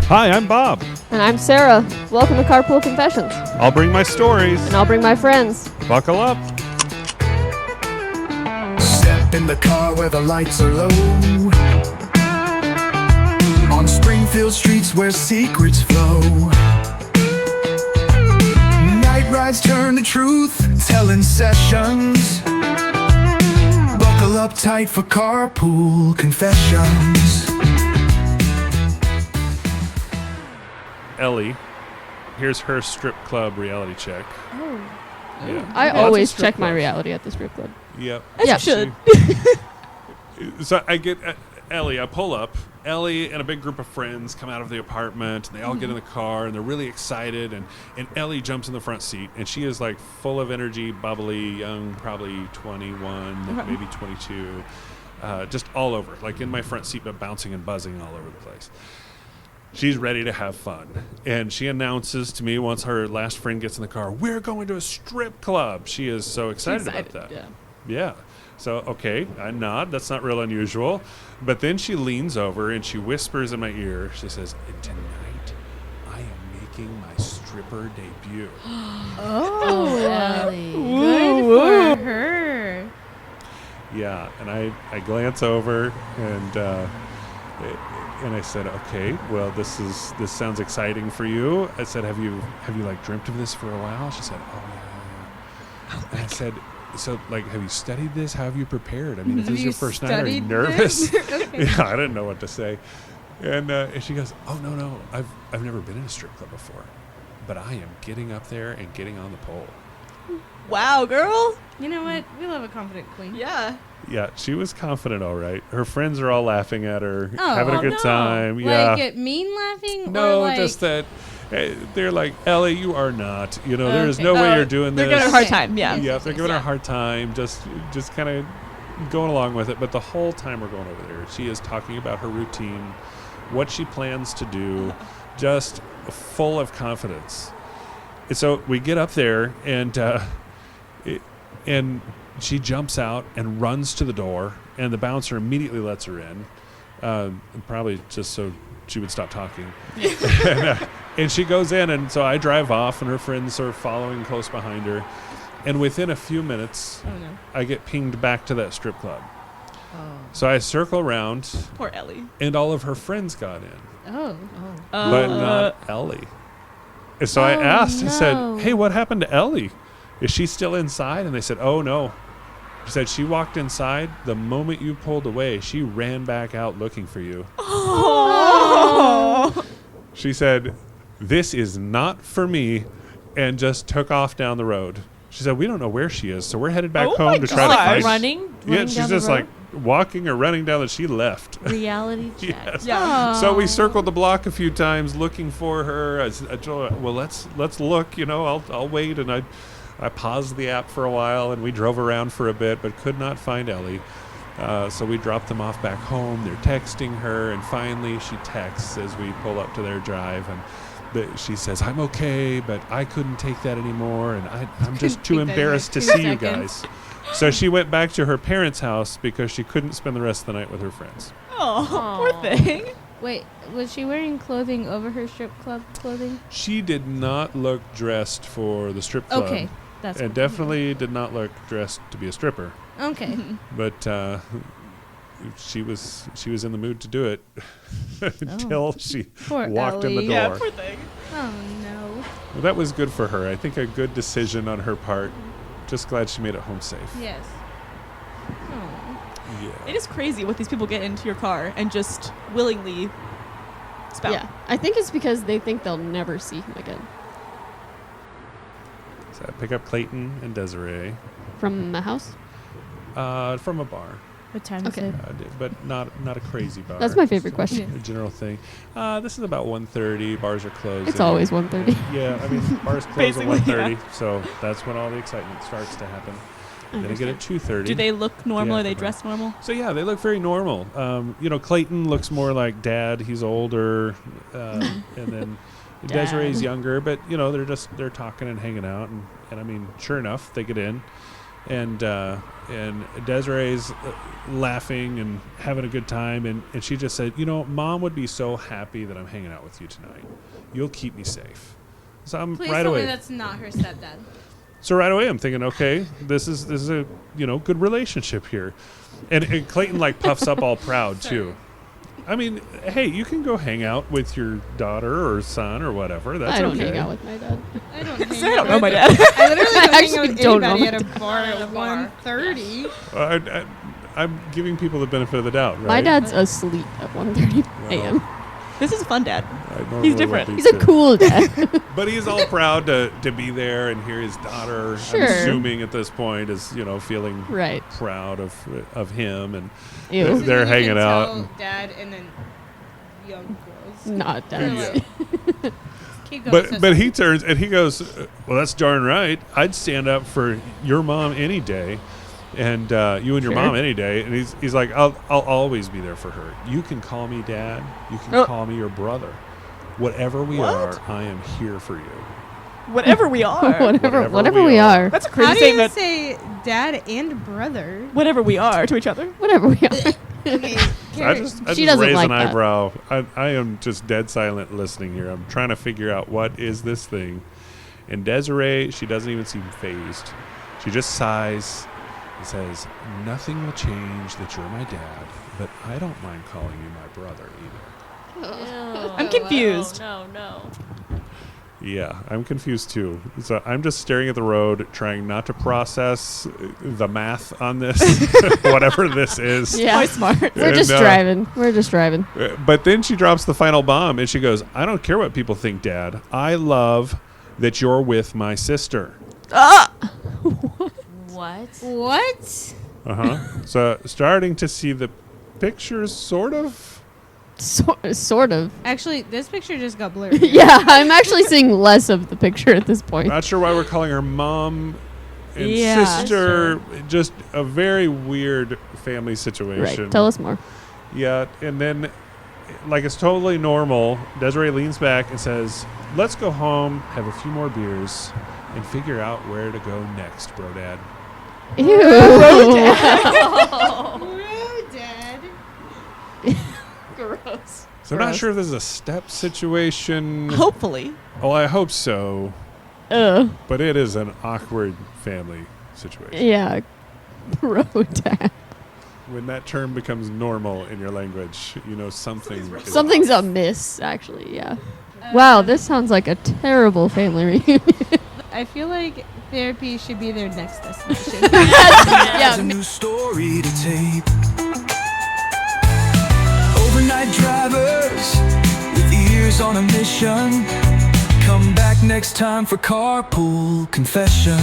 Hi, I'm Bob. And I'm Sarah. Welcome to Carpool Confessions. I'll bring my stories. And I'll bring my friends. Buckle up. Step in the car where the lights are low. On Springfield streets where secrets flow. Night rides turn to truth-telling sessions. Buckle up tight for Carpool Confessions. Ellie, here's her strip club reality check. Oh. Yeah. I Lots of always strip check my clubs. reality at the strip club. Yep. As Yeah. you should. So I get Ellie, I pull up. Ellie and a big group of friends come out of the apartment, and they all get in the car, and they're really excited, and Ellie jumps in the front seat, and she is like full of energy, bubbly, young, probably 21, maybe 22, just all over, like in my front seat, but bouncing and buzzing all over the place. She's ready to have fun. And she announces to me once her last friend gets in the car, we're going to a strip club. She is so excited about that. Yeah. So, okay, I nod. That's not real unusual. But then she leans over and she whispers in my ear. She says, tonight I am making my stripper debut. Oh, Ellie. Good for her. Yeah, and I glance over and I said, okay, well, this sounds exciting for you. I said, have you like dreamt of this for a while? She said, oh yeah. And I said, so like, have you studied this? How have you prepared? I mean, if this is your first night, are you nervous? Okay. Yeah, I didn't know what to say. And she goes, oh no, I've never been in a strip club before, but I am getting up there and getting on the pole. Wow, girl. You know what? We love a confident queen. Yeah. Yeah, she was confident, all right. Her friends are all laughing at her, Oh, having a good no. time. Yeah. Like at mean laughing? No, or like just that they're like, Ellie, you are not. You know, there is Okay. no way you're doing They're this. giving her a hard time. Yeah. Yeah, they're giving her a Yeah. hard time. Just kind of going along with it. But the whole time we're going over there, she is talking about her routine, what she plans to do, just full of confidence. And so we get up there, and she jumps out and runs to the door, and the bouncer immediately lets her in, probably just so she would stop talking. And she goes in, and so I drive off, and her friends are following close behind her. And within a few minutes, Oh no. I get pinged back to that strip club. Oh. So I circle around, Poor Ellie. and all of her friends got in, Oh. but not Ellie. And so I asked, I said, hey, what happened to Ellie? Is she still inside? And they said, oh, no. She said she walked inside. The moment you pulled away, she ran back out looking for you. Oh. She said, this is not for me, and just took off down the road. She said, we don't know where she is, so we're headed back Oh home my to try to gosh. find Running Yeah, down she's the just road? like walking or running down, and she left. Reality check. Yes. Yeah. So we circled the block a few times looking for her. I told her, well, let's look. You know, I'll wait. And I paused the app for a while, and we drove around for a bit, but could not find Ellie. So we dropped them off back home. They're texting her, and finally she texts as we pull up to their drive, and she says, I'm okay, but I couldn't take that anymore, and I'm just too take that embarrassed to in 2 see you seconds. guys. So she went back to her parents' house because she couldn't spend the rest of the night with her friends. Oh, poor thing. Wait, was she wearing clothing over her strip club clothing? She did not look dressed for the strip club. Okay, that's And definitely did not look dressed to be a stripper. okay. But she was in the mood to do it until she Poor walked in the Ellie. door. Yeah, poor thing. Oh no. Well, that was good for her. I think a good decision on her part. Just glad she made it home safe. Yes. Oh. Yeah. It is crazy what these people get into your car and just willingly spout. Yeah. I think it's because they think they'll never see him again. So I pick up Clayton and Desiree From the house? from a bar. What time Okay. is it? But not a crazy bar. That's my favorite Just question. A general thing. This is about 1:30. Bars are closed. It's always 1:30. Yeah, I mean, bars close at Basically, 1:30, so that's when all the excitement starts to happen. Then I get at 2:30. Do they look normal? Yeah, Are they okay. dressed normal? So yeah, they look very normal. You know, Clayton looks more like Dad. He's older, and then Desiree's younger. But you know, they're talking and hanging out, and I mean, sure enough, they get in. and Desiree's laughing and having a good time, and she just said, Mom would be so happy that I'm hanging out with you tonight. You'll keep me safe. So I'm Please right tell away. me that's not her stepdad. So right away I'm thinking, okay, this is a good relationship here, and Clayton like puffs up all proud too. I mean, hey, you can go hang out with your daughter or son or whatever. That's I don't okay. hang out with my dad. I don't hang I out don't know with my dad. I literally don't hang out actually with don't know anybody my at a bar at 1:30. I'm giving people the benefit of the doubt, right? My dad's asleep at 1:30 a.m. This is a fun dad. I normally He's different. let He's these a two- cool dad. But he's all proud to be there and hear his daughter. Sure. I'm assuming at this point is feeling Right. proud of him, and Ew. This is they're when you hanging can out. tell Dad and then young girls. Not They're dad. like, keep going. But he turns and he goes, well, that's darn right. I'd stand up for your mom any day, and you and your Sure. mom any day. And he's like, I'll always be there for her. You can call me Dad. You can Oh. call me your brother. Whatever we What? are, I am here for you. Whatever we are. Whatever we are. That's a How crazy do you statement. say dad and brother? Whatever we are to each other. Whatever we are. Okay, I just She doesn't raise like an that. eyebrow. I am just dead silent listening here. I'm trying to figure out what is this thing. And Desiree, she doesn't even seem phased. She just sighs and says, nothing will change that you're my dad, but I don't mind calling you my brother either. I'm confused. No. Yeah, I'm confused too. So I'm just staring at the road, trying not to process the math on this, whatever this is. Yeah. Quite smart. We're And, just driving. We're just driving. But then she drops the final bomb and she goes, I don't care what people think, Dad. I love that you're with my sister. What? What? So starting to see the pictures, sort of. Sort of. Actually, this picture just got blurred. Yeah, I'm actually seeing less of the picture at this point. Not sure why we're calling her mom and Yeah. sister. Just a very weird family situation. Right. Tell us more. Yeah, and then, like it's totally normal, Desiree leans back and says, let's go home, have a few more beers, and figure out where to go next, BroDad. Ew. Bro, Dad. Gross. So I'm not sure if this is a step situation. Hopefully. Oh, I hope so. Ugh. But it is an awkward family situation. Yeah. BroDad. When that term becomes normal in your language, something is Something's amiss, actually. Yeah. Wow, this sounds like a terrible family reunion. I feel like therapy should be their next destination. There's a new story to tape. Overnight drivers with ears on a mission. Come back next time for Carpool Confession.